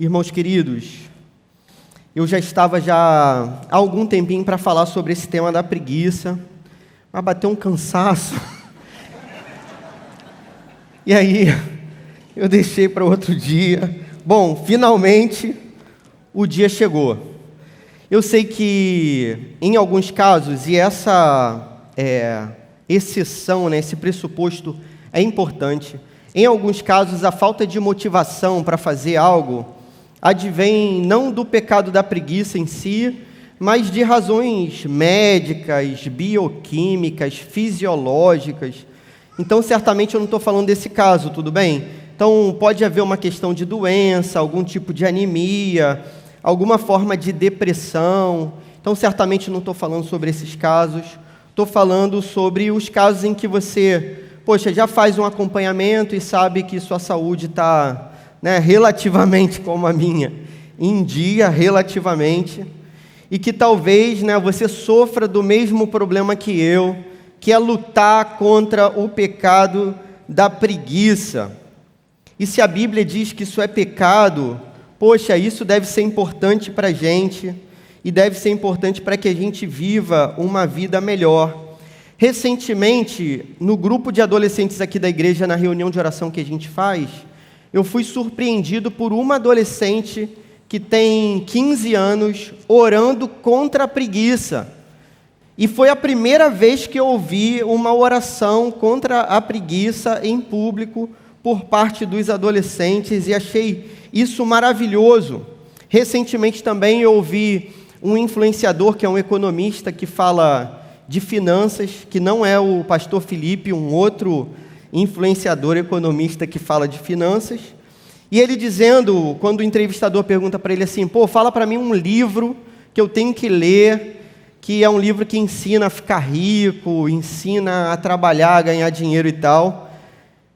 Irmãos queridos, eu já estava há algum tempinho para falar sobre esse tema da preguiça, mas bateu um cansaço. E aí, eu deixei para outro dia. Bom, finalmente, o dia chegou. Eu sei que, em alguns casos, e essa exceção, esse pressuposto é importante, em alguns casos, a falta de motivação para fazer algo advém não do pecado da preguiça em si, mas de razões médicas, bioquímicas, fisiológicas. Então, certamente eu não estou falando desse caso, tudo bem? Então, pode haver uma questão de doença, algum tipo de anemia, alguma forma de depressão. Então, certamente não estou falando sobre esses casos. Estou falando sobre os casos em que você, já faz um acompanhamento e sabe que sua saúde está, relativamente como a minha, em dia, relativamente, e que talvez, você sofra do mesmo problema que eu, que é lutar contra o pecado da preguiça. E se a Bíblia diz que isso é pecado, isso deve ser importante para a gente, e deve ser importante para que a gente viva uma vida melhor. Recentemente, no grupo de adolescentes aqui da igreja, na reunião de oração que a gente faz, eu fui surpreendido por uma adolescente que tem 15 anos orando contra a preguiça. E foi a primeira vez que eu ouvi uma oração contra a preguiça em público por parte dos adolescentes e achei isso maravilhoso. Recentemente também eu ouvi um influenciador, que é um economista, que fala de finanças, que não é o pastor Felipe, um outro influenciador economista que fala de finanças, e ele dizendo, quando o entrevistador pergunta para ele assim, fala para mim um livro que eu tenho que ler, que é um livro que ensina a ficar rico, ensina a trabalhar, a ganhar dinheiro e tal.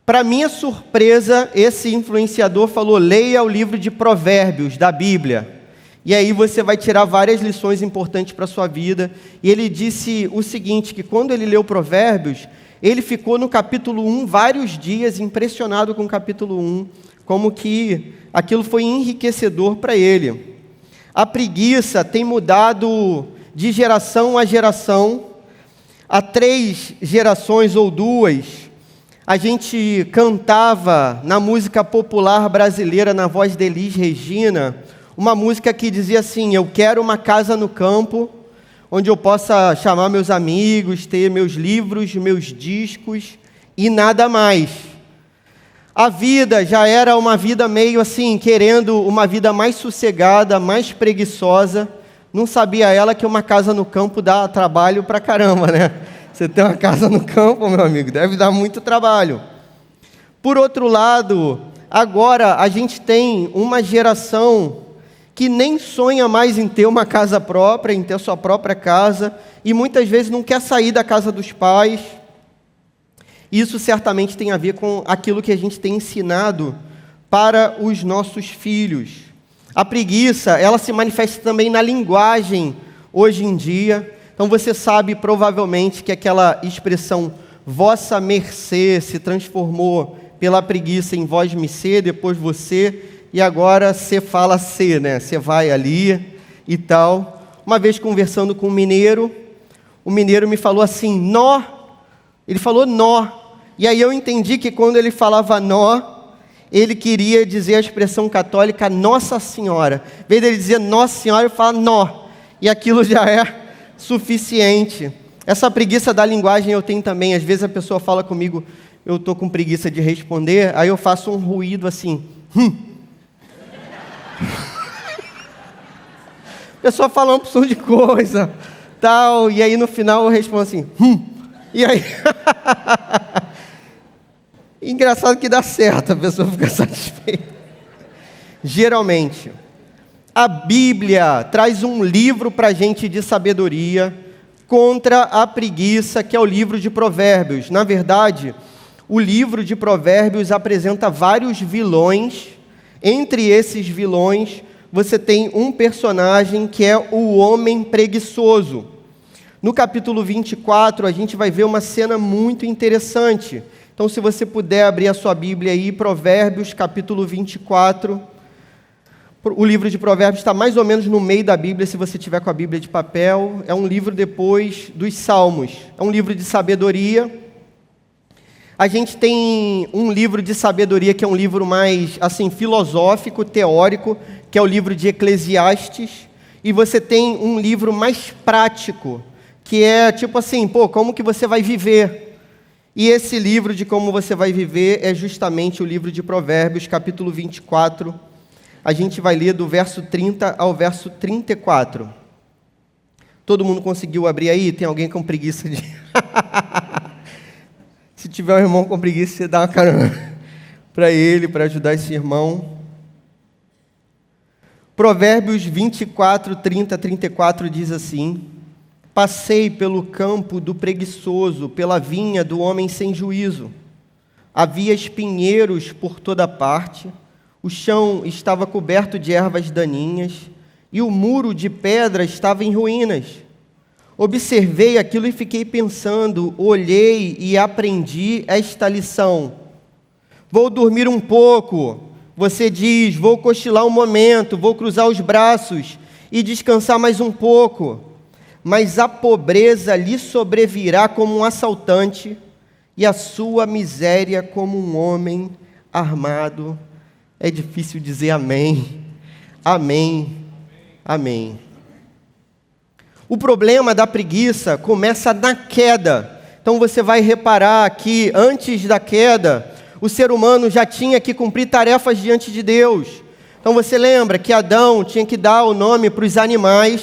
Para minha surpresa, esse influenciador falou, leia o livro de Provérbios, da Bíblia, e aí você vai tirar várias lições importantes para a sua vida. E ele disse o seguinte, que quando ele leu Provérbios, ele ficou no capítulo 1 vários dias, impressionado com o capítulo 1, como que aquilo foi enriquecedor para ele. A preguiça tem mudado de geração a geração. Há 3 gerações ou 2, a gente cantava na música popular brasileira, na voz de Elis Regina, uma música que dizia assim, eu quero uma casa no campo, onde eu possa chamar meus amigos, ter meus livros, meus discos e nada mais. A vida já era uma vida meio assim, querendo uma vida mais sossegada, mais preguiçosa. Não sabia ela que uma casa no campo dá trabalho pra caramba, né? Você tem uma casa no campo, meu amigo, deve dar muito trabalho. Por outro lado, agora a gente tem uma geração que nem sonha mais em ter uma casa própria, em ter sua própria casa, e muitas vezes não quer sair da casa dos pais. Isso certamente tem a ver com aquilo que a gente tem ensinado para os nossos filhos. A preguiça, ela se manifesta também na linguagem hoje em dia. Então você sabe provavelmente que aquela expressão vossa mercê se transformou pela preguiça em vós me ser, depois você, e agora você fala ser, Você vai ali e tal. Uma vez conversando com um mineiro, o mineiro me falou assim, nó. Ele falou nó. E aí eu entendi que quando ele falava nó, ele queria dizer a expressão católica Nossa Senhora. Em vez dele dizer Nossa Senhora, ele fala nó. E aquilo já é suficiente. Essa preguiça da linguagem eu tenho também. Às vezes a pessoa fala comigo, eu estou com preguiça de responder, aí eu faço um ruído assim, A pessoa fala uma opção de coisa, tal, e aí no final eu respondo assim, e aí... Engraçado que dá certo, a pessoa fica satisfeita. Geralmente, a Bíblia traz um livro para a gente de sabedoria contra a preguiça, que é o livro de Provérbios. Na verdade, o livro de Provérbios apresenta vários vilões. Entre esses vilões, você tem um personagem que é o homem preguiçoso. No capítulo 24, a gente vai ver uma cena muito interessante. Então, se você puder abrir a sua Bíblia aí, Provérbios, capítulo 24. O livro de Provérbios está mais ou menos no meio da Bíblia, se você tiver com a Bíblia de papel. É um livro depois dos Salmos. É um livro de sabedoria. A gente tem um livro de sabedoria que é um livro mais, assim, filosófico, teórico, que é o livro de Eclesiastes. E você tem um livro mais prático, que é tipo assim, como que você vai viver? E esse livro de como você vai viver é justamente o livro de Provérbios, capítulo 24. A gente vai ler do verso 30 ao verso 34. Todo mundo conseguiu abrir aí? Tem alguém com preguiça de... Se tiver um irmão com preguiça, você dá uma carona para ele, para ajudar esse irmão. Provérbios 24, 30, 34 diz assim: Passei pelo campo do preguiçoso, pela vinha do homem sem juízo. Havia espinheiros por toda parte, o chão estava coberto de ervas daninhas, e o muro de pedra estava em ruínas. Observei aquilo e fiquei pensando, olhei e aprendi esta lição. Vou dormir um pouco, você diz, vou cochilar um momento, vou cruzar os braços e descansar mais um pouco. Mas a pobreza lhe sobrevirá como um assaltante e a sua miséria como um homem armado. É difícil dizer amém, amém, amém. O problema da preguiça começa na queda. Então você vai reparar que antes da queda, o ser humano já tinha que cumprir tarefas diante de Deus. Então você lembra que Adão tinha que dar o nome para os animais.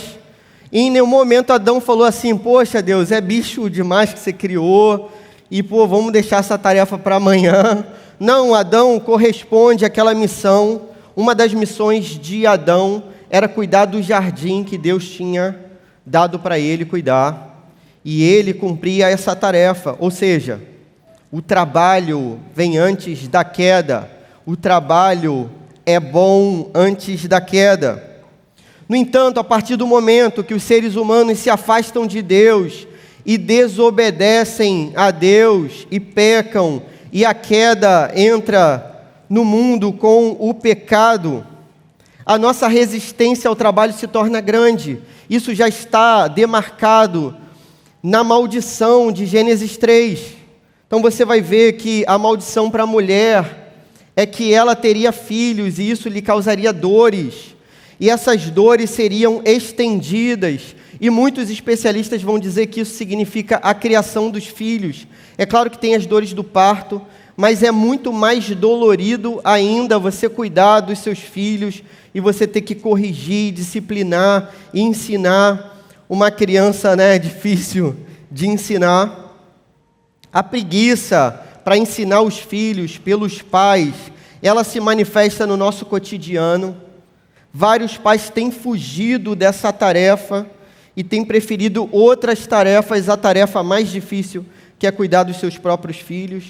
E em nenhum momento Adão falou assim, poxa Deus, é bicho demais que você criou. E vamos deixar essa tarefa para amanhã. Não, Adão corresponde àquela missão. Uma das missões de Adão era cuidar do jardim que Deus tinha dado para ele cuidar, e ele cumpria essa tarefa, ou seja, o trabalho vem antes da queda, o trabalho é bom antes da queda. No entanto, a partir do momento que os seres humanos se afastam de Deus e desobedecem a Deus e pecam, e a queda entra no mundo com o pecado, a nossa resistência ao trabalho se torna grande. Isso já está demarcado na maldição de Gênesis 3. Então você vai ver que a maldição para a mulher é que ela teria filhos e isso lhe causaria dores. E essas dores seriam estendidas. E muitos especialistas vão dizer que isso significa a criação dos filhos. É claro que tem as dores do parto, mas é muito mais dolorido ainda você cuidar dos seus filhos e você ter que corrigir, disciplinar e ensinar uma criança, é difícil de ensinar. A preguiça para ensinar os filhos pelos pais, ela se manifesta no nosso cotidiano. Vários pais têm fugido dessa tarefa e têm preferido outras tarefas, a tarefa mais difícil, que é cuidar dos seus próprios filhos.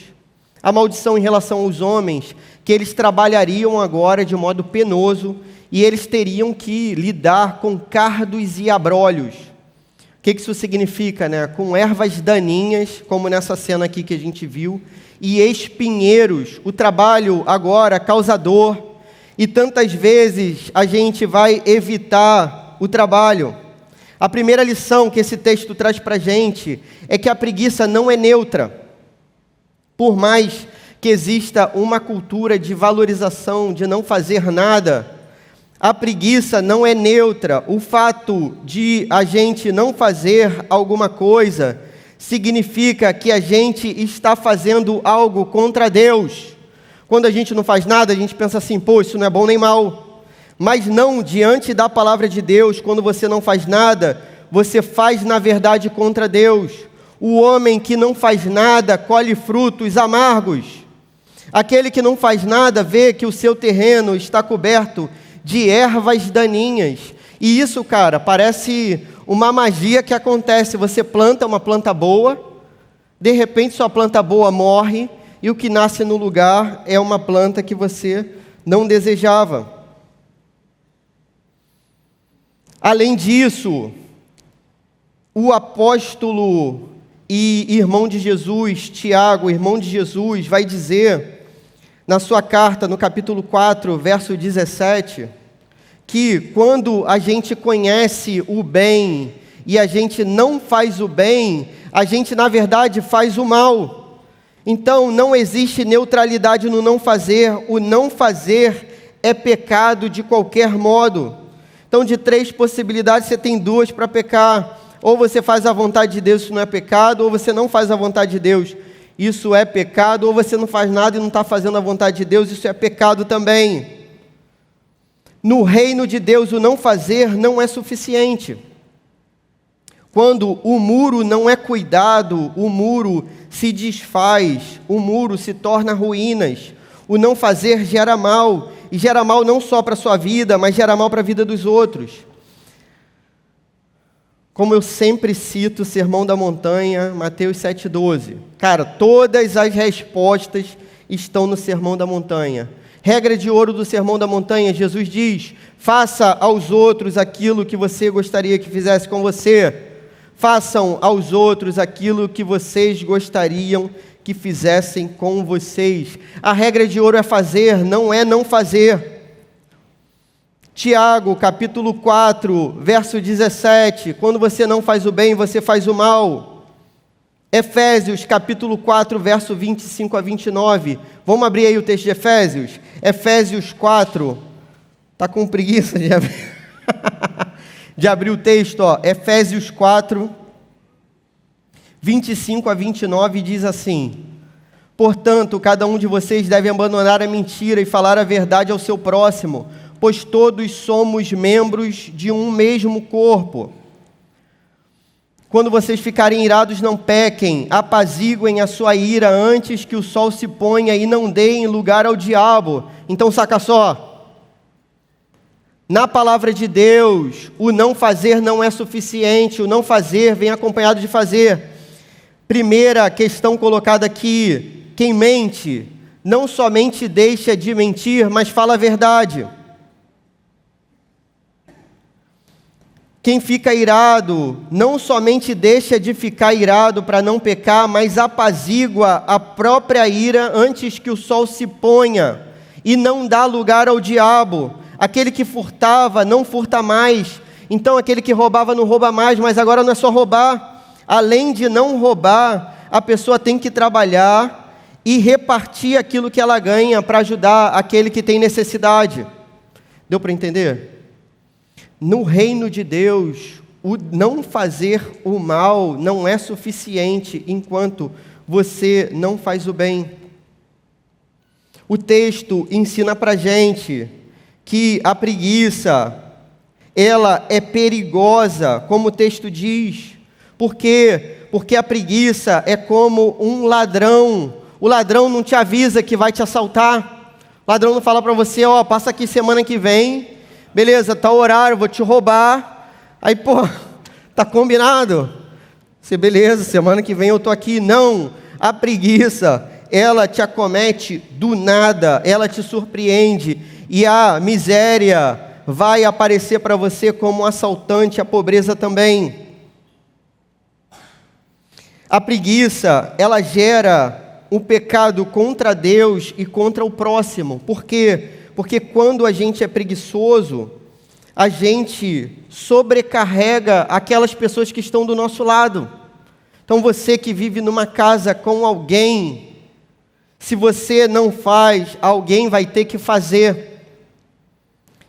A maldição em relação aos homens, que eles trabalhariam agora de modo penoso e eles teriam que lidar com cardos e abrolhos. O que isso significa, Com ervas daninhas, como nessa cena aqui que a gente viu, e espinheiros. O trabalho agora causa dor e tantas vezes a gente vai evitar o trabalho. A primeira lição que esse texto traz para a gente é que a preguiça não é neutra. Por mais que exista uma cultura de valorização, de não fazer nada, a preguiça não é neutra. O fato de a gente não fazer alguma coisa significa que a gente está fazendo algo contra Deus. Quando a gente não faz nada, a gente pensa assim, isso não é bom nem mal. Mas não, diante da palavra de Deus, quando você não faz nada, você faz na verdade contra Deus. O homem que não faz nada colhe frutos amargos. Aquele que não faz nada vê que o seu terreno está coberto de ervas daninhas. E isso, parece uma magia que acontece. Você planta uma planta boa, de repente sua planta boa morre, e o que nasce no lugar é uma planta que você não desejava. Além disso, o apóstolo e irmão de Jesus, Tiago, irmão de Jesus, vai dizer, na sua carta, no capítulo 4, verso 17, que quando a gente conhece o bem e a gente não faz o bem, a gente na verdade faz o mal. Então não existe neutralidade no não fazer, o não fazer é pecado de qualquer modo. Então de 3 possibilidades você tem 2 para pecar, ou você faz a vontade de Deus, isso não é pecado, ou você não faz a vontade de Deus, isso é pecado, ou você não faz nada e não está fazendo a vontade de Deus, isso é pecado também. No reino de Deus, o não fazer não é suficiente. Quando o muro não é cuidado, o muro se desfaz, o muro se torna ruínas. O não fazer gera mal, e gera mal não só para a sua vida, mas gera mal para a vida dos outros. Como eu sempre cito o Sermão da Montanha, Mateus 7,12. Cara, todas as respostas estão no Sermão da Montanha. Regra de ouro do Sermão da Montanha, Jesus diz: faça aos outros aquilo que você gostaria que fizesse com você. Façam aos outros aquilo que vocês gostariam que fizessem com vocês. A regra de ouro é fazer, não é não fazer. Tiago, capítulo 4, verso 17, quando você não faz o bem, você faz o mal. Efésios, capítulo 4, verso 25 a 29. Vamos abrir aí o texto de Efésios? Efésios 4. Está com preguiça de abrir, de abrir o texto, ó. Efésios 4, 25 a 29 diz assim: portanto, cada um de vocês deve abandonar a mentira e falar a verdade ao seu próximo, pois todos somos membros de um mesmo corpo. Quando vocês ficarem irados, não pequem, apaziguem a sua ira antes que o sol se ponha e não deem lugar ao diabo. Então saca só, na palavra de Deus, o não fazer não é suficiente, o não fazer vem acompanhado de fazer. Primeira questão colocada aqui: quem mente não somente deixa de mentir, mas fala a verdade. Quem fica irado não somente deixa de ficar irado para não pecar, mas apazigua a própria ira antes que o sol se ponha e não dá lugar ao diabo. Aquele que furtava não furta mais, então aquele que roubava não rouba mais, mas agora não é só roubar. Além de não roubar, a pessoa tem que trabalhar e repartir aquilo que ela ganha para ajudar aquele que tem necessidade. Deu para entender? No reino de Deus, o não fazer o mal não é suficiente enquanto você não faz o bem. O texto ensina para a gente que a preguiça, ela é perigosa, como o texto diz. Por quê? Porque a preguiça é como um ladrão. O ladrão não te avisa que vai te assaltar. O ladrão não fala para você: ó, passa aqui semana que vem, beleza, tá o horário, vou te roubar. Aí, pô, tá combinado? Você, beleza, semana que vem eu tô aqui. Não, a preguiça, ela te acomete do nada, ela te surpreende, e a miséria vai aparecer para você como um assaltante, a pobreza também. A preguiça, ela gera um pecado contra Deus e contra o próximo. Por quê? Porque quando a gente é preguiçoso, a gente sobrecarrega aquelas pessoas que estão do nosso lado. Então você que vive numa casa com alguém, se você não faz, alguém vai ter que fazer.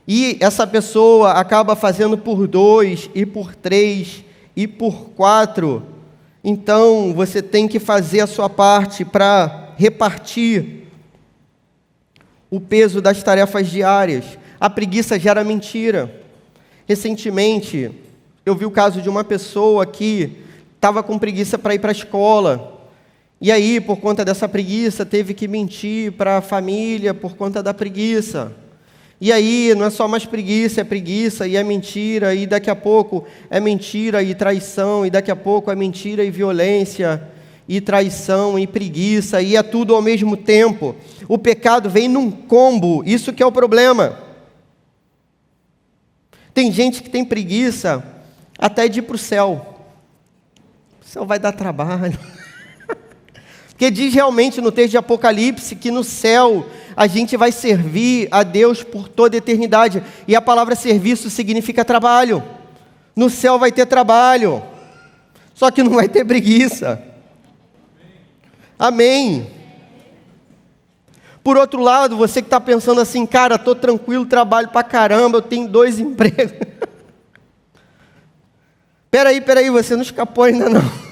E essa pessoa acaba fazendo por 2, e por 3, e por 4. Então você tem que fazer a sua parte para repartir o peso das tarefas diárias. A preguiça gera mentira. Recentemente, eu vi o caso de uma pessoa que estava com preguiça para ir para a escola. E aí, por conta dessa preguiça, teve que mentir para a família por conta da preguiça. E aí, não é só mais preguiça, é preguiça e é mentira, e daqui a pouco é mentira e traição, e daqui a pouco é mentira e violência, e traição e preguiça, e é tudo ao mesmo tempo. O pecado vem num combo, isso que é o problema. Tem gente que tem preguiça até de ir para o céu. O céu vai dar trabalho. Porque diz realmente no texto de Apocalipse que no céu a gente vai servir a Deus por toda a eternidade. E a palavra serviço significa trabalho. No céu vai ter trabalho. Só que não vai ter preguiça. Amém. Por outro lado, você que está pensando assim, cara, estou tranquilo, trabalho pra caramba, eu tenho 2 empregos. Peraí, você não escapou ainda não.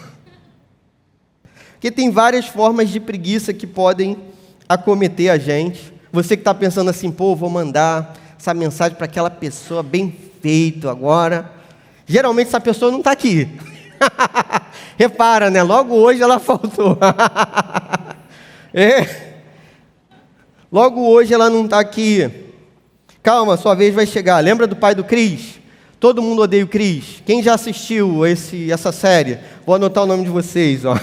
Porque tem várias formas de preguiça que podem acometer a gente. Você que está pensando assim, pô, vou mandar essa mensagem para aquela pessoa bem feito agora. Geralmente essa pessoa não está aqui. Repara, né? Logo hoje ela faltou. Logo hoje ela não está aqui. Calma, sua vez vai chegar. Lembra do pai do Cris? Todo mundo odeia o Cris. Quem já assistiu essa série? Vou anotar o nome de vocês, ó.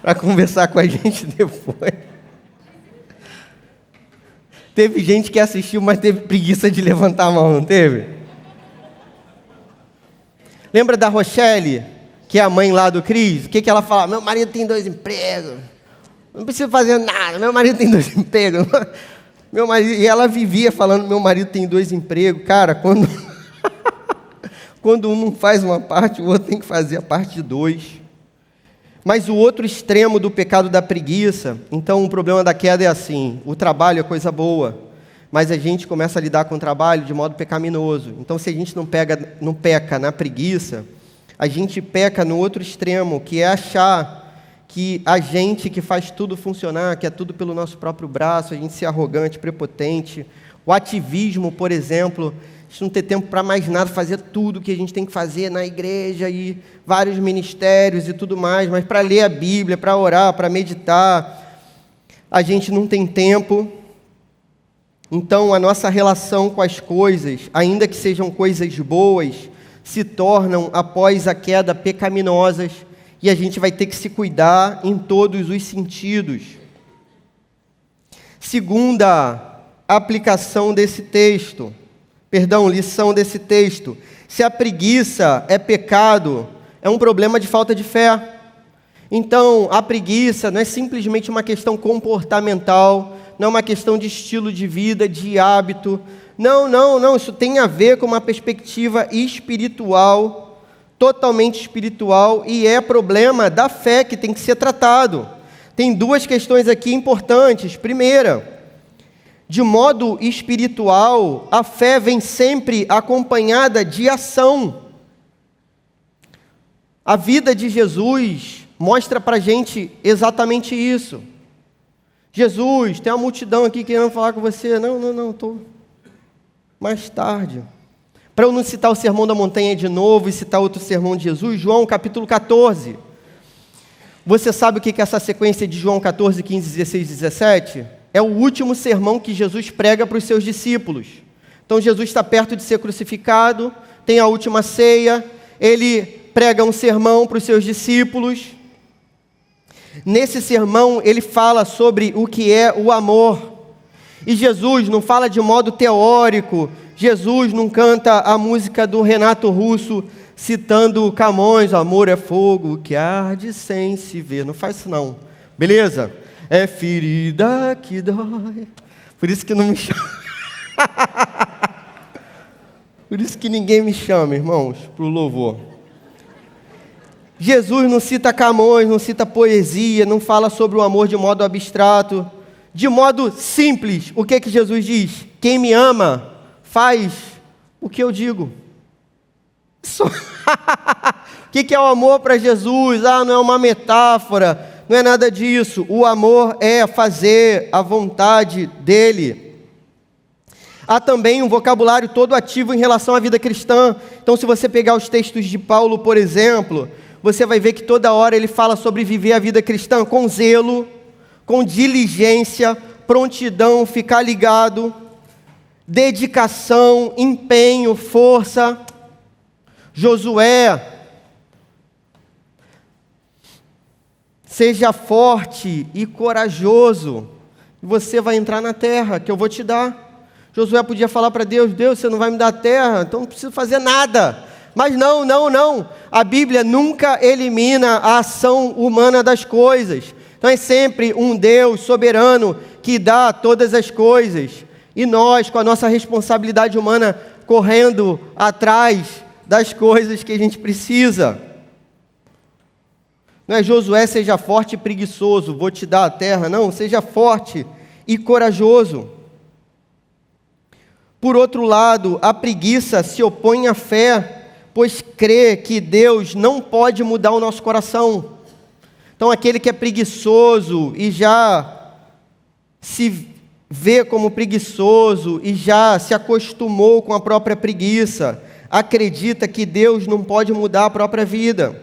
Para conversar com a gente depois. Teve gente que assistiu, mas teve preguiça de levantar a mão, não teve? Lembra da Rochelle, que é a mãe lá do Cris? O que ela fala? Meu marido tem 2 empregos. Não preciso fazer nada. Meu marido tem 2 empregos. Meu marido, e ela vivia falando, meu marido tem 2 empregos. Cara, quando um não faz uma parte, o outro tem que fazer a parte 2. Mas o outro extremo do pecado da preguiça, então o problema da queda é assim, o trabalho é coisa boa, mas a gente começa a lidar com o trabalho de modo pecaminoso. Então se a gente não peca na preguiça, a gente peca no outro extremo, que é achar que a gente que faz tudo funcionar, que é tudo pelo nosso próprio braço, a gente ser arrogante, prepotente. O ativismo, por exemplo, a gente não ter tempo para mais nada, fazer tudo que a gente tem que fazer na igreja e vários ministérios e tudo mais, mas para ler a Bíblia, para orar, para meditar, a gente não tem tempo. Então, a nossa relação com as coisas, ainda que sejam coisas boas, se tornam, após a queda, pecaminosas, e a gente vai ter que se cuidar em todos os sentidos. Segunda aplicação desse texto, lição desse texto. Se a preguiça é pecado, é um problema de falta de fé. Então, a preguiça não é simplesmente uma questão comportamental, não é uma questão de estilo de vida, de hábito. Não, isso tem a ver com uma perspectiva espiritual, totalmente espiritual, e é problema da fé que tem que ser tratado. Tem 2 questões aqui importantes. Primeira, de modo espiritual, a fé vem sempre acompanhada de ação. A vida de Jesus mostra para a gente exatamente isso. Jesus, tem uma multidão aqui querendo falar com você. Não, estou mais tarde. Para eu não citar o Sermão da Montanha de novo e citar outro sermão de Jesus, João capítulo 14. Você sabe o que é essa sequência de João 14, 15, 16 e 17? É o último sermão que Jesus prega para os seus discípulos. Então Jesus está perto de ser crucificado, tem a última ceia, ele prega um sermão para os seus discípulos. Nesse sermão ele fala sobre o que é o amor. E Jesus não fala de modo teórico, Jesus não canta a música do Renato Russo, citando Camões, amor é fogo que arde sem se ver. Não faz isso não, beleza? É ferida que dói. Por isso que não me chama. Por isso que ninguém me chama, irmãos, para o louvor. Jesus não cita Camões, não cita poesia, não fala sobre o amor de modo abstrato. De modo simples, o que Jesus diz? Quem me ama faz o que eu digo. O que é o amor para Jesus? Não é uma metáfora, não é nada disso. O amor é fazer a vontade dele. Há também um vocabulário todo ativo em relação à vida cristã. Então, se você pegar os textos de Paulo, por exemplo, você vai ver que toda hora ele fala sobre viver a vida cristã com zelo, com diligência, prontidão, ficar ligado, dedicação, empenho, força. Josué, seja forte e corajoso, e você vai entrar na terra que eu vou te dar. Josué podia falar para Deus, Deus, você não vai me dar a terra, então não preciso fazer nada. Mas não, não, não. A Bíblia nunca elimina a ação humana das coisas. Então é sempre um Deus soberano que dá todas as coisas. E nós, com a nossa responsabilidade humana, correndo atrás das coisas que a gente precisa. Não é Josué, seja forte e preguiçoso, vou te dar a terra. Não, seja forte e corajoso. Por outro lado, a preguiça se opõe à fé, pois crê que Deus não pode mudar o nosso coração. Então, aquele que é preguiçoso e já se vê como preguiçoso e já se acostumou com a própria preguiça, acredita que Deus não pode mudar a própria vida.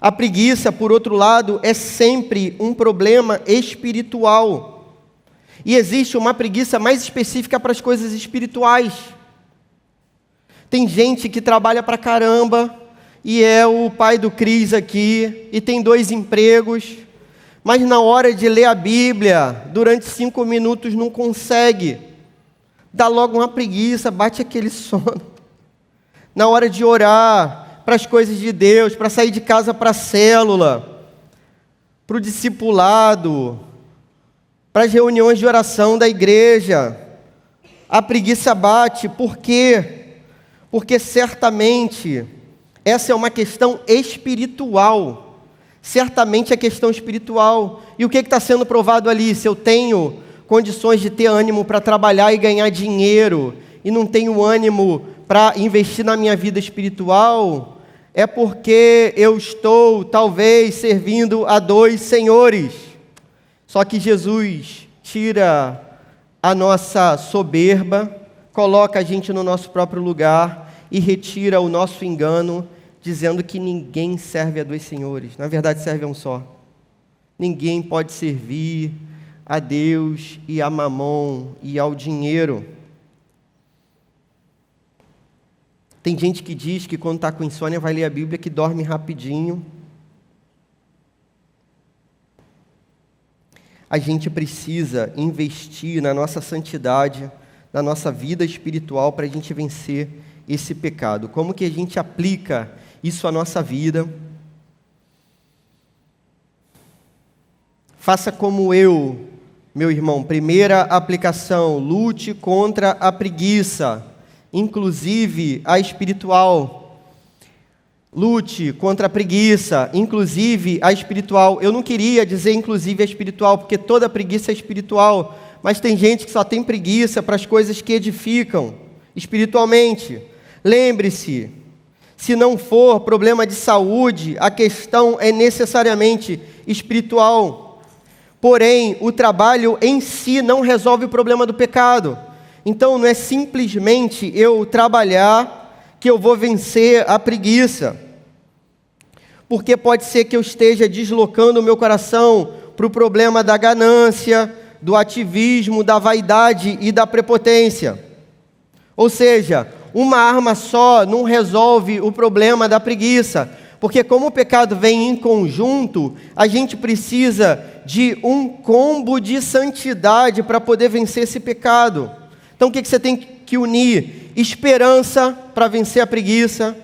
A preguiça, por outro lado, é sempre um problema espiritual. E existe uma preguiça mais específica para as coisas espirituais. Tem gente que trabalha pra caramba, e é o pai do Cris aqui, e tem 2 empregos, mas na hora de ler a Bíblia, durante 5 minutos não consegue. Dá logo uma preguiça, bate aquele sono. Na hora de orar para as coisas de Deus, para sair de casa para a célula, para o discipulado, para as reuniões de oração da igreja, a preguiça bate. Por quê? Porque certamente essa é uma questão espiritual. Certamente é questão espiritual. E o que está sendo provado ali? Se eu tenho condições de ter ânimo para trabalhar e ganhar dinheiro, e não tenho ânimo para investir na minha vida espiritual, é porque eu estou, talvez, servindo a 2 senhores. Só que Jesus tira a nossa soberba, coloca a gente no nosso próprio lugar e retira o nosso engano, dizendo que ninguém serve a 2 senhores. Na verdade, serve a um só. Ninguém pode servir a Deus e a Mamon e ao dinheiro. Tem gente que diz que quando está com insônia vai ler a Bíblia, que dorme rapidinho. A gente precisa investir na nossa santidade, na nossa vida espiritual, para a gente vencer esse pecado. Como que a gente aplica isso à nossa vida? Faça como eu, meu irmão. Primeira aplicação: lute contra a preguiça, inclusive a espiritual. Lute contra a preguiça, inclusive a espiritual. Eu não queria dizer inclusive a espiritual, porque toda preguiça é espiritual, mas tem gente que só tem preguiça para as coisas que edificam espiritualmente. Lembre-se, se não for problema de saúde, a questão é necessariamente espiritual. Porém, o trabalho em si não resolve o problema do pecado. Então, não é simplesmente eu trabalhar que eu vou vencer a preguiça. Porque pode ser que eu esteja deslocando o meu coração para o problema da ganância, do ativismo, da vaidade e da prepotência. Ou seja, uma arma só não resolve o problema da preguiça. Porque como o pecado vem em conjunto, a gente precisa de um combo de santidade para poder vencer esse pecado. Então o que você tem que unir? Esperança para vencer a preguiça,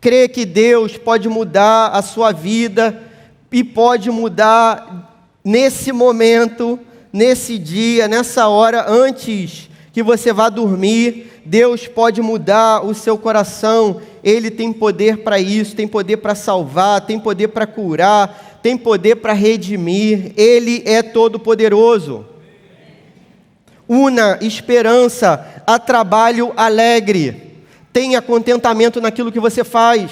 crer que Deus pode mudar a sua vida e pode mudar nesse momento, nesse dia, nessa hora, antes que você vá dormir. Deus pode mudar o seu coração. Ele tem poder para isso, tem poder para salvar, tem poder para curar, tem poder para redimir. Ele é todo poderoso. Una esperança a trabalho alegre. Tenha contentamento naquilo que você faz.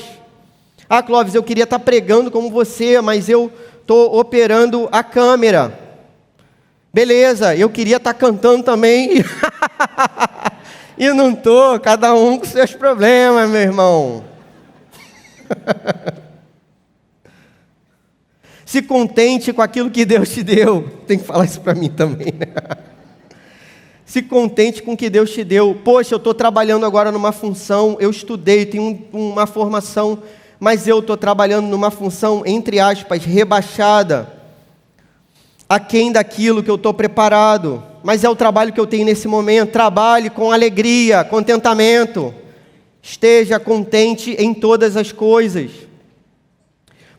Ah, Clóvis, eu queria estar pregando como você, mas eu estou operando a câmera. Beleza, eu queria estar cantando também. E não estou, cada um com seus problemas, meu irmão. Se contente com aquilo que Deus te deu. Tem que falar isso para mim também, né? Se contente com o que Deus te deu. Poxa, eu estou trabalhando agora numa função, eu estudei, tenho uma formação, mas eu estou trabalhando numa função, entre aspas, rebaixada, aquém daquilo que eu estou preparado. Mas é o trabalho que eu tenho nesse momento. Trabalhe com alegria, contentamento. Esteja contente em todas as coisas.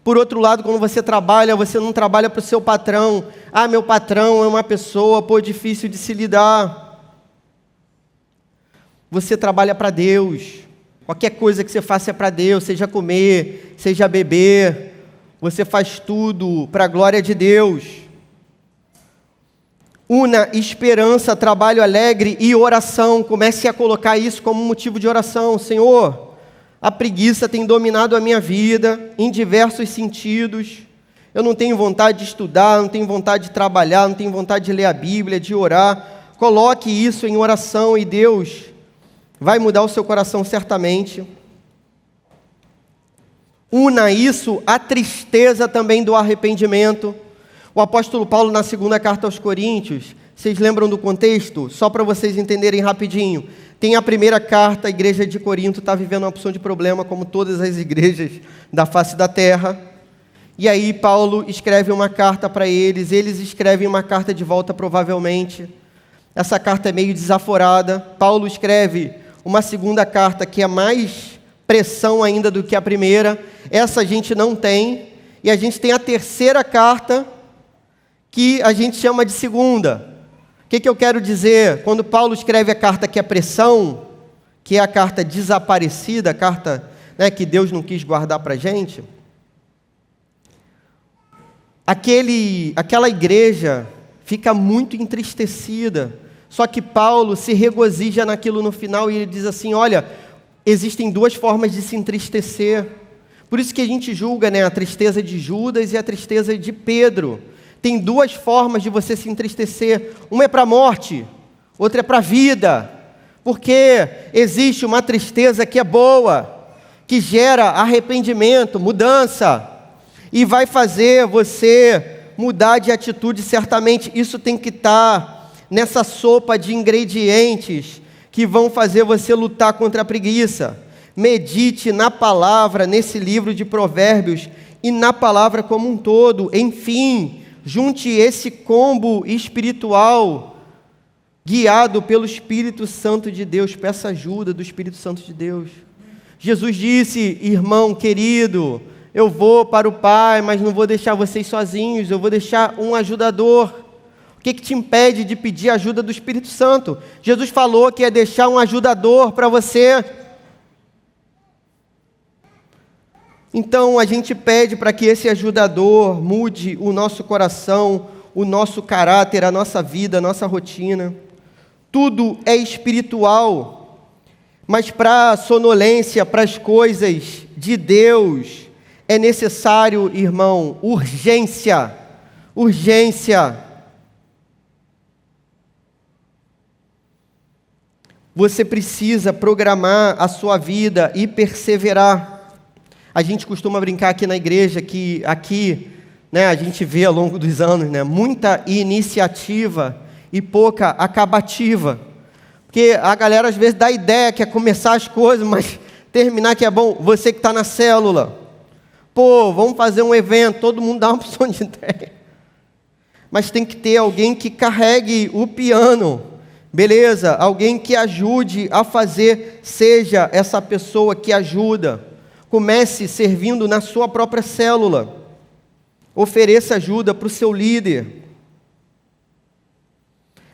Por outro lado, quando você trabalha, você não trabalha para o seu patrão. Ah, meu patrão é uma pessoa, difícil de se lidar. Você trabalha para Deus. Qualquer coisa que você faça é para Deus, seja comer, seja beber. Você faz tudo para a glória de Deus. Una esperança, trabalho alegre e oração. Comece a colocar isso como motivo de oração. Senhor, a preguiça tem dominado a minha vida em diversos sentidos. Eu não tenho vontade de estudar, não tenho vontade de trabalhar, não tenho vontade de ler a Bíblia, de orar. Coloque isso em oração e Deus vai mudar o seu coração certamente. Una isso à tristeza também do arrependimento. O apóstolo Paulo, na segunda carta aos Coríntios, vocês lembram do contexto? Só para vocês entenderem rapidinho. Tem a primeira carta, a igreja de Corinto está vivendo uma opção de problema, como todas as igrejas da face da terra. E aí Paulo escreve uma carta para eles escrevem uma carta de volta provavelmente. Essa carta é meio desaforada. Paulo escreve uma segunda carta que é mais pressão ainda do que a primeira. Essa a gente não tem. E a gente tem a terceira carta, que a gente chama de segunda. O que eu quero dizer? Quando Paulo escreve a carta que é pressão, que é a carta desaparecida, a carta, né, que Deus não quis guardar para a gente, aquela igreja fica muito entristecida. Só que Paulo se regozija naquilo no final e ele diz assim, olha, existem duas formas de se entristecer. Por isso que a gente julga, né, a tristeza de Judas e a tristeza de Pedro. Tem duas formas de você se entristecer. Uma é para a morte, outra é para a vida. Porque existe uma tristeza que é boa, que gera arrependimento, mudança, e vai fazer você mudar de atitude certamente. Isso tem que estar nessa sopa de ingredientes que vão fazer você lutar contra a preguiça. Medite na palavra, nesse livro de Provérbios, e na palavra como um todo. Enfim, junte esse combo espiritual, guiado pelo Espírito Santo de Deus. Peça ajuda do Espírito Santo de Deus. Jesus disse, irmão querido, eu vou para o Pai, mas não vou deixar vocês sozinhos, eu vou deixar um ajudador. O que te impede de pedir a ajuda do Espírito Santo? Jesus falou que ia deixar um ajudador para você. Então, a gente pede para que esse ajudador mude o nosso coração, o nosso caráter, a nossa vida, a nossa rotina. Tudo é espiritual, mas para a sonolência, para as coisas de Deus, é necessário, irmão, urgência. Urgência. Você precisa programar a sua vida e perseverar. A gente costuma brincar aqui na igreja que aqui, né, a gente vê ao longo dos anos, né, muita iniciativa e pouca acabativa. Porque a galera às vezes dá ideia que é começar as coisas, mas terminar que é bom. Você que está na célula, vamos fazer um evento, todo mundo dá uma opção de ideia. Mas tem que ter alguém que carregue o piano, beleza? Alguém que ajude a fazer, seja essa pessoa que ajuda. Comece servindo na sua própria célula. Ofereça ajuda para o seu líder.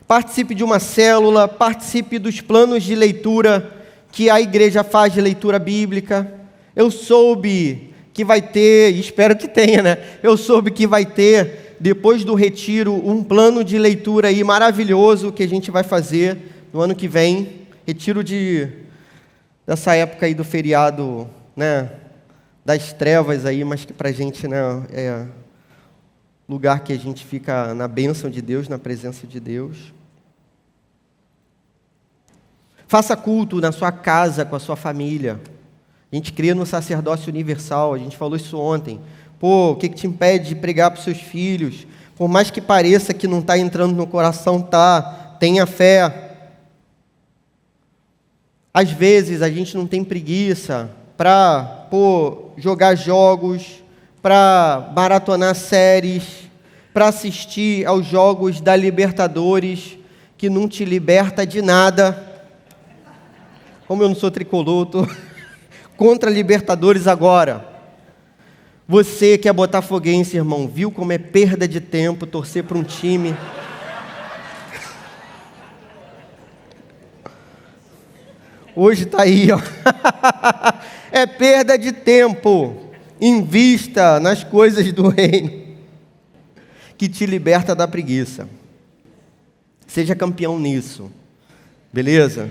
Participe de uma célula, participe dos planos de leitura que a igreja faz de leitura bíblica. Eu soube que vai ter, espero que tenha, né? Eu soube que vai ter, depois do retiro, um plano de leitura aí maravilhoso que a gente vai fazer no ano que vem. Retiro dessa época aí do feriado, né, das trevas aí, mas que para a gente, né, é lugar que a gente fica na bênção de Deus, na presença de Deus. Faça culto na sua casa, com a sua família. A gente crê no sacerdócio universal, a gente falou isso ontem. O que te impede de pregar para os seus filhos? Por mais que pareça que não está entrando no coração, tá. Tenha fé. Às vezes a gente não tem preguiça para jogar jogos, para maratonar séries, para assistir aos jogos da Libertadores, que não te liberta de nada. Como eu não sou tricolor, estou contra a Libertadores agora. Você que é botafoguense, irmão, viu como é perda de tempo torcer para um time? Hoje está aí, ó. É perda de tempo. Invista nas coisas do reino, que te liberta da preguiça. Seja campeão nisso. Beleza?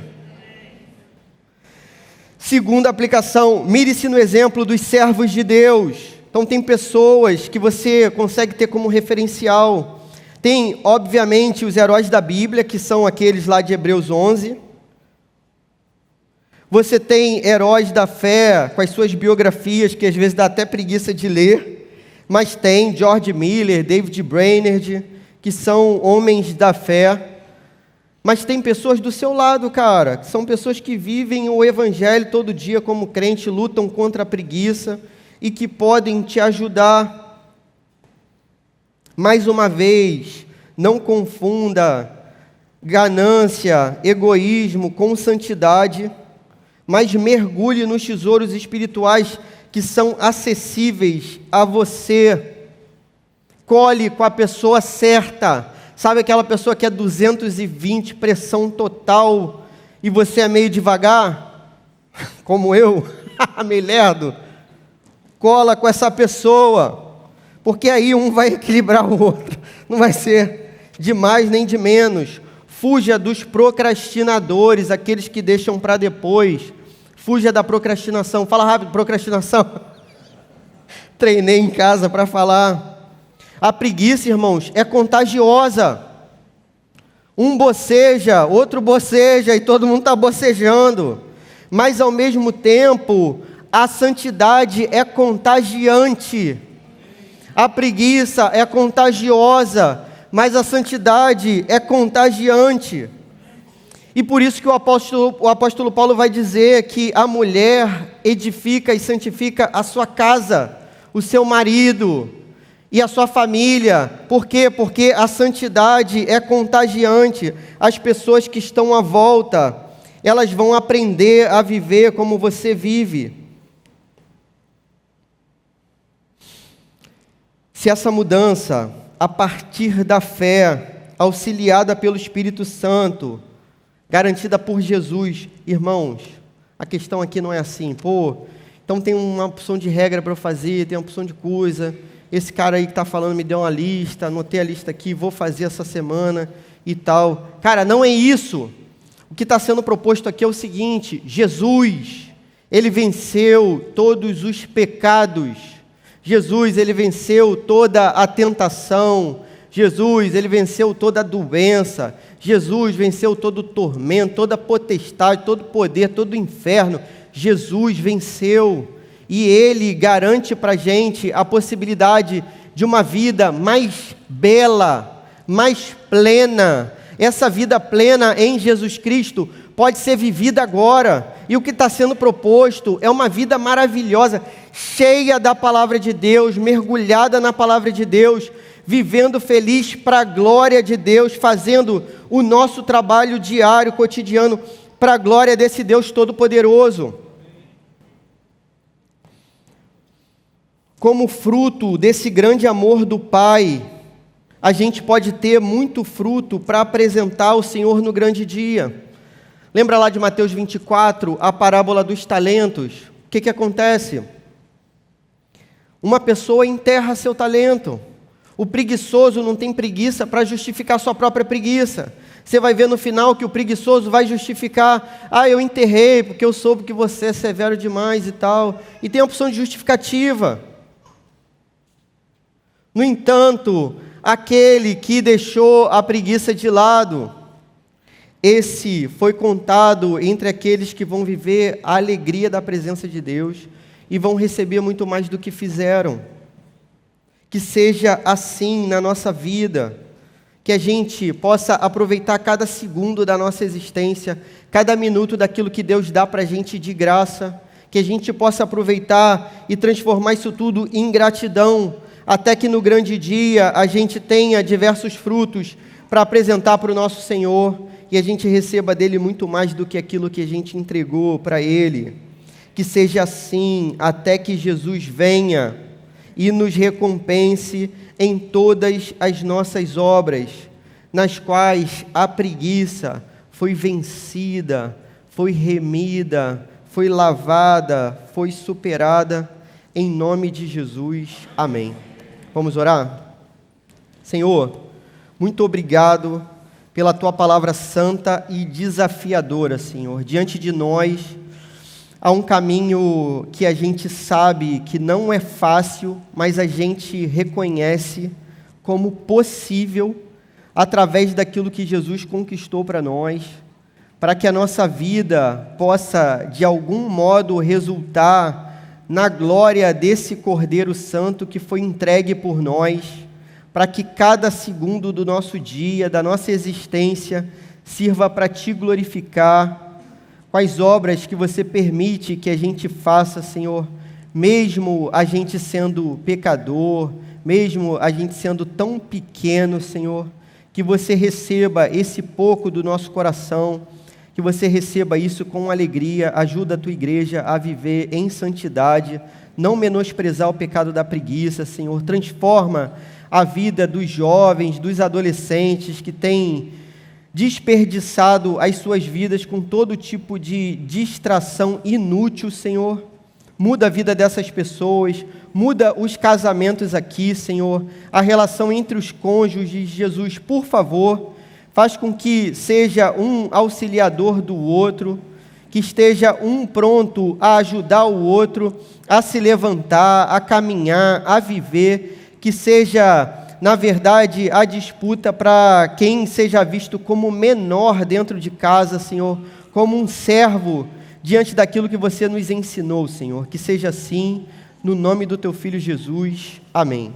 Segunda aplicação, mire-se no exemplo dos servos de Deus. Então tem pessoas que você consegue ter como referencial. Tem, obviamente, os heróis da Bíblia, que são aqueles lá de Hebreus 11. Você tem heróis da fé, com as suas biografias, que às vezes dá até preguiça de ler. Mas tem George Miller, David Brainerd, que são homens da fé. Mas tem pessoas do seu lado, cara, que são pessoas que vivem o evangelho todo dia como crente, lutam contra a preguiça e que podem te ajudar. Mais uma vez, não confunda ganância, egoísmo com santidade, mas mergulhe nos tesouros espirituais que são acessíveis a você. Colhe com a pessoa certa. Sabe aquela pessoa que é 220, pressão total, e você é meio devagar? Como eu, meio lerdo. Cola com essa pessoa, porque aí um vai equilibrar o outro. Não vai ser de mais nem de menos. Fuja dos procrastinadores, aqueles que deixam para depois. Fuja da procrastinação. Fala rápido, procrastinação. Treinei em casa para falar. A preguiça, irmãos, é contagiosa. Um boceja, outro boceja, e todo mundo está bocejando. Mas, ao mesmo tempo, a santidade é contagiante. A preguiça é contagiosa, mas a santidade é contagiante. E por isso que o apóstolo Paulo vai dizer que a mulher edifica e santifica a sua casa, o seu marido e a sua família. Por quê? Porque a santidade é contagiante. As pessoas que estão à volta, elas vão aprender a viver como você vive. Se essa mudança, a partir da fé, auxiliada pelo Espírito Santo, garantida por Jesus, irmãos, a questão aqui não é assim, então tem uma opção de regra para eu fazer, tem uma opção de coisa, esse cara aí que está falando me deu uma lista, anotei a lista aqui, vou fazer essa semana e tal. Cara, não é isso. O que está sendo proposto aqui é o seguinte: Jesus, Ele venceu todos os pecados. Jesus, Ele venceu toda a tentação. Jesus, Ele venceu toda a doença. Jesus venceu todo o tormento, toda a potestade, todo o poder, todo o inferno. Jesus venceu. E Ele garante para a gente a possibilidade de uma vida mais bela, mais plena. Essa vida plena em Jesus Cristo pode ser vivida agora. E o que está sendo proposto é uma vida maravilhosa, cheia da palavra de Deus, mergulhada na palavra de Deus, vivendo feliz para a glória de Deus, fazendo o nosso trabalho diário, cotidiano, para a glória desse Deus Todo-Poderoso. Como fruto desse grande amor do Pai, a gente pode ter muito fruto para apresentar o Senhor no grande dia. Lembra lá de Mateus 24, a parábola dos talentos? O que acontece? Uma pessoa enterra seu talento. O preguiçoso não tem preguiça para justificar sua própria preguiça. Você vai ver no final que o preguiçoso vai justificar: eu enterrei porque eu soube que você é severo demais e tal. E tem a opção de justificativa. No entanto, aquele que deixou a preguiça de lado, esse foi contado entre aqueles que vão viver a alegria da presença de Deus e vão receber muito mais do que fizeram. Que seja assim na nossa vida, que a gente possa aproveitar cada segundo da nossa existência, cada minuto daquilo que Deus dá para a gente de graça, que a gente possa aproveitar e transformar isso tudo em gratidão, até que no grande dia a gente tenha diversos frutos para apresentar para o nosso Senhor, e a gente receba dele muito mais do que aquilo que a gente entregou para ele. Que seja assim até que Jesus venha e nos recompense em todas as nossas obras, nas quais a preguiça foi vencida, foi remida, foi lavada, foi superada, em nome de Jesus. Amém. Vamos orar? Senhor, muito obrigado pela Tua palavra santa e desafiadora, Senhor. Diante de nós, há um caminho que a gente sabe que não é fácil, mas a gente reconhece como possível através daquilo que Jesus conquistou para nós, para que a nossa vida possa, de algum modo, resultar na glória desse Cordeiro Santo que foi entregue por nós, para que cada segundo do nosso dia, da nossa existência, sirva para Te glorificar, com as obras que Você permite que a gente faça, Senhor, mesmo a gente sendo pecador, mesmo a gente sendo tão pequeno, Senhor, que Você receba esse pouco do nosso coração, que Você receba isso com alegria, ajuda a Tua igreja a viver em santidade, não menosprezar o pecado da preguiça, Senhor, transforma a vida dos jovens, dos adolescentes que têm desperdiçado as suas vidas com todo tipo de distração inútil, Senhor. Muda a vida dessas pessoas, muda os casamentos aqui, Senhor, a relação entre os cônjuges, Jesus, por favor, faz com que seja um auxiliador do outro, que esteja um pronto a ajudar o outro a se levantar, a caminhar, a viver, que seja, na verdade, a disputa para quem seja visto como menor dentro de casa, Senhor, como um servo diante daquilo que Você nos ensinou, Senhor. Que seja assim, no nome do Teu Filho Jesus. Amém.